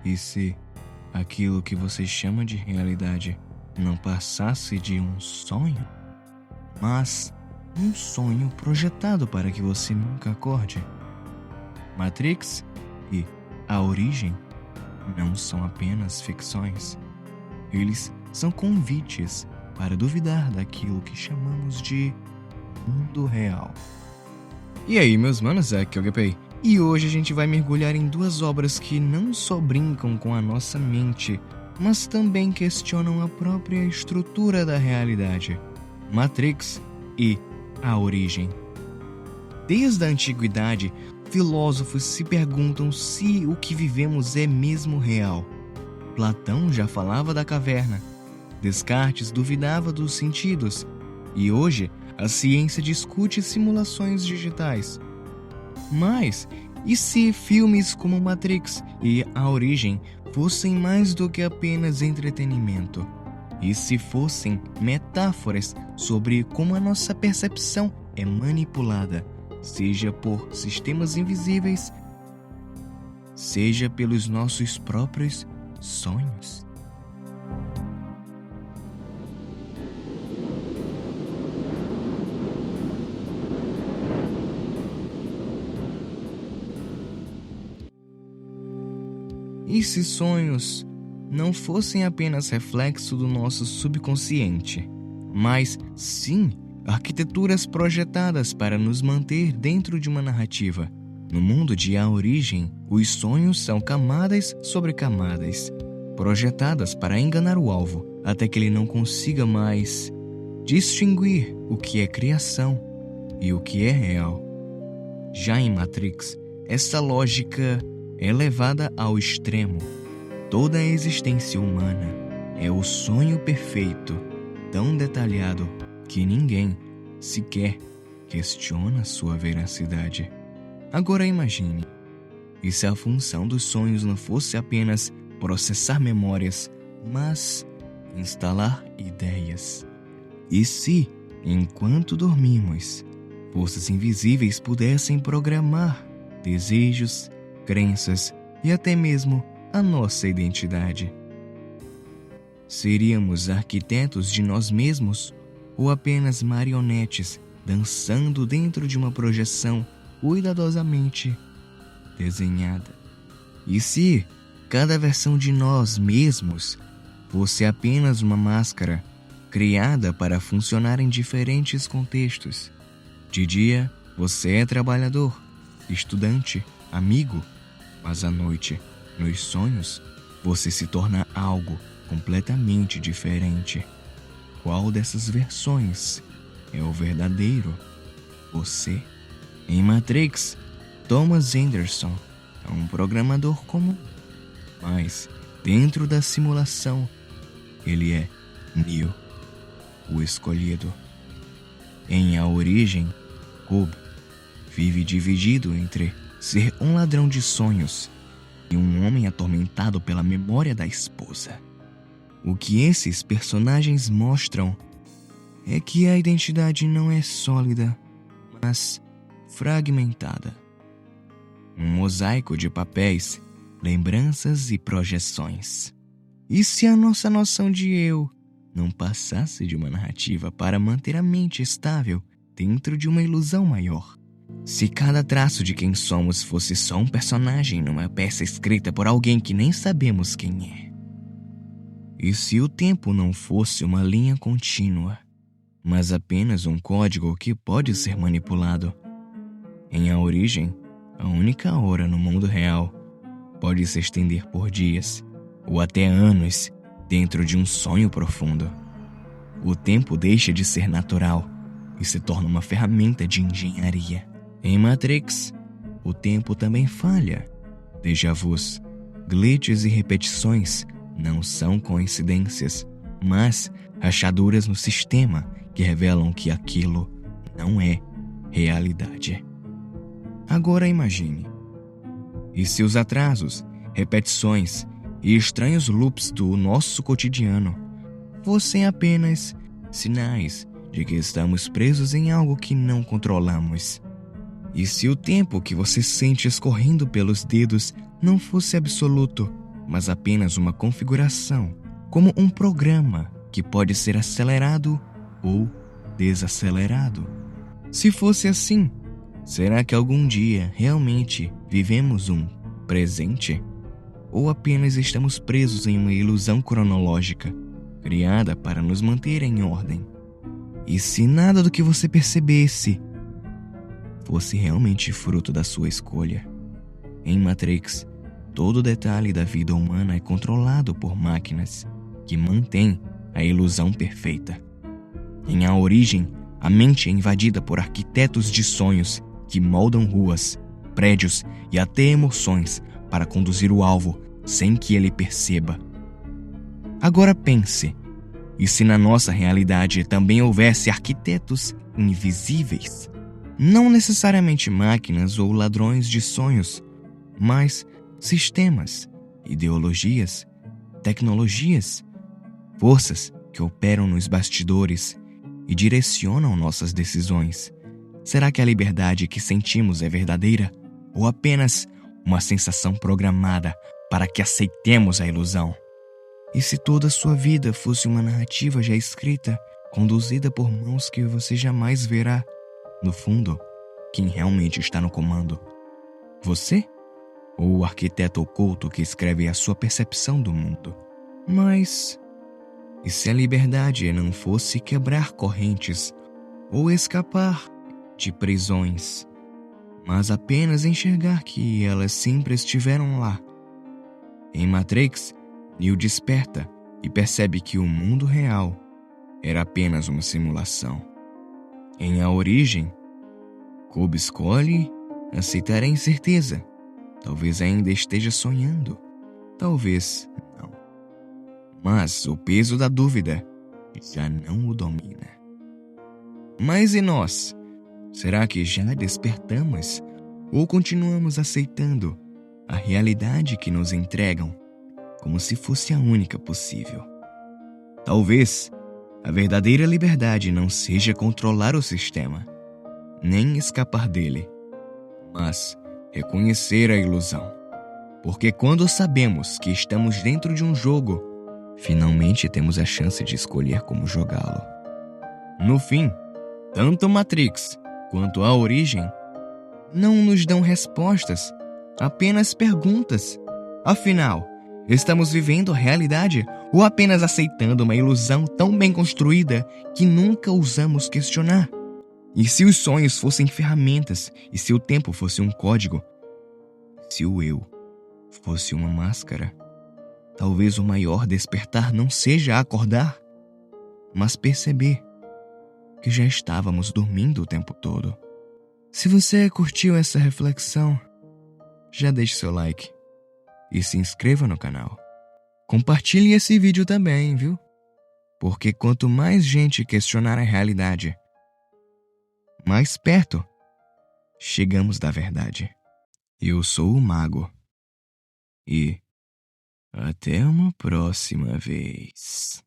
E se aquilo que você chama de realidade não passasse de um sonho, mas um sonho projetado para que você nunca acorde? Matrix e A Origem não são apenas ficções. Eles são convites para duvidar daquilo que chamamos de mundo real. E aí, meus manos, aqui é o GP. E hoje a gente vai mergulhar em duas obras que não só brincam com a nossa mente, mas também questionam a própria estrutura da realidade. Matrix e A Origem. Desde a antiguidade, filósofos se perguntam se o que vivemos é mesmo real. Platão já falava da caverna. Descartes duvidava dos sentidos. E hoje, a ciência discute simulações digitais. Mas, e se filmes como Matrix e A Origem fossem mais do que apenas entretenimento? E se fossem metáforas sobre como a nossa percepção é manipulada, seja por sistemas invisíveis, seja pelos nossos próprios sonhos? E se sonhos não fossem apenas reflexo do nosso subconsciente, mas sim arquiteturas projetadas para nos manter dentro de uma narrativa? No mundo de A Origem, os sonhos são camadas sobre camadas, projetadas para enganar o alvo, até que ele não consiga mais distinguir o que é criação e o que é real. Já em Matrix, essa lógica é levada ao extremo. Toda a existência humana é o sonho perfeito, tão detalhado que ninguém sequer questiona sua veracidade. Agora imagine, e se a função dos sonhos não fosse apenas processar memórias, mas instalar ideias? E se, enquanto dormimos, forças invisíveis pudessem programar desejos, crenças e até mesmo a nossa identidade? Seríamos arquitetos de nós mesmos ou apenas marionetes dançando dentro de uma projeção cuidadosamente desenhada? E se cada versão de nós mesmos fosse apenas uma máscara criada para funcionar em diferentes contextos? De dia, você é trabalhador, estudante, amigo, mas à noite, nos sonhos, você se torna algo completamente diferente. Qual dessas versões é o verdadeiro você? Em Matrix, Thomas Anderson é um programador comum, mas dentro da simulação, ele é Neo, o escolhido. Em A Origem, Cub vive dividido entre ser um ladrão de sonhos e um homem atormentado pela memória da esposa. O que esses personagens mostram é que a identidade não é sólida, mas fragmentada. Um mosaico de papéis, lembranças e projeções. E se a nossa noção de eu não passasse de uma narrativa para manter a mente estável dentro de uma ilusão maior? Se cada traço de quem somos fosse só um personagem numa peça escrita por alguém que nem sabemos quem é? E se o tempo não fosse uma linha contínua, mas apenas um código que pode ser manipulado? Em A Origem, a única hora no mundo real pode se estender por dias ou até anos dentro de um sonho profundo. O tempo deixa de ser natural e se torna uma ferramenta de engenharia. Em Matrix, o tempo também falha. Déjà vus, glitches e repetições não são coincidências, mas rachaduras no sistema que revelam que aquilo não é realidade. Agora imagine, e se os atrasos, repetições e estranhos loops do nosso cotidiano fossem apenas sinais de que estamos presos em algo que não controlamos? E se o tempo que você sente escorrendo pelos dedos não fosse absoluto, mas apenas uma configuração, como um programa que pode ser acelerado ou desacelerado. Se fosse assim, será que algum dia realmente vivemos um presente? Ou apenas estamos presos em uma ilusão cronológica, criada para nos manter em ordem? E se nada do que você percebesse fosse realmente fruto da sua escolha? Em Matrix, todo detalhe da vida humana é controlado por máquinas que mantêm a ilusão perfeita. Em A Origem, a mente é invadida por arquitetos de sonhos que moldam ruas, prédios e até emoções para conduzir o alvo sem que ele perceba. Agora pense, e se na nossa realidade também houvesse arquitetos invisíveis? Não necessariamente máquinas ou ladrões de sonhos, mas sistemas, ideologias, tecnologias, forças que operam nos bastidores e direcionam nossas decisões. Será que a liberdade que sentimos é verdadeira ou apenas uma sensação programada para que aceitemos a ilusão? E se toda a sua vida fosse uma narrativa já escrita, conduzida por mãos que você jamais verá? No fundo, quem realmente está no comando? Você? Ou o arquiteto oculto que escreve a sua percepção do mundo? Mas e se a liberdade não fosse quebrar correntes ou escapar de prisões, mas apenas enxergar que elas sempre estiveram lá? Em Matrix, Neo desperta e percebe que o mundo real era apenas uma simulação. Em A Origem, Cobb escolhe aceitar a incerteza. Talvez ainda esteja sonhando, talvez não. Mas o peso da dúvida já não o domina. Mas e nós? Será que já despertamos ou continuamos aceitando a realidade que nos entregam como se fosse a única possível? Talvez a verdadeira liberdade não seja controlar o sistema, nem escapar dele, mas reconhecer a ilusão. Porque quando sabemos que estamos dentro de um jogo, finalmente temos a chance de escolher como jogá-lo. No fim, tanto Matrix quanto A Origem não nos dão respostas, apenas perguntas. Afinal, estamos vivendo a realidade ou apenas aceitando uma ilusão tão bem construída que nunca ousamos questionar? E se os sonhos fossem ferramentas, e se o tempo fosse um código, se o eu fosse uma máscara, talvez o maior despertar não seja acordar, mas perceber que já estávamos dormindo o tempo todo. Se você curtiu essa reflexão, já deixe seu like e se inscreva no canal. Compartilhe esse vídeo também, viu? Porque quanto mais gente questionar a realidade, mais perto chegamos da verdade. Eu sou o Mago. E até uma próxima vez.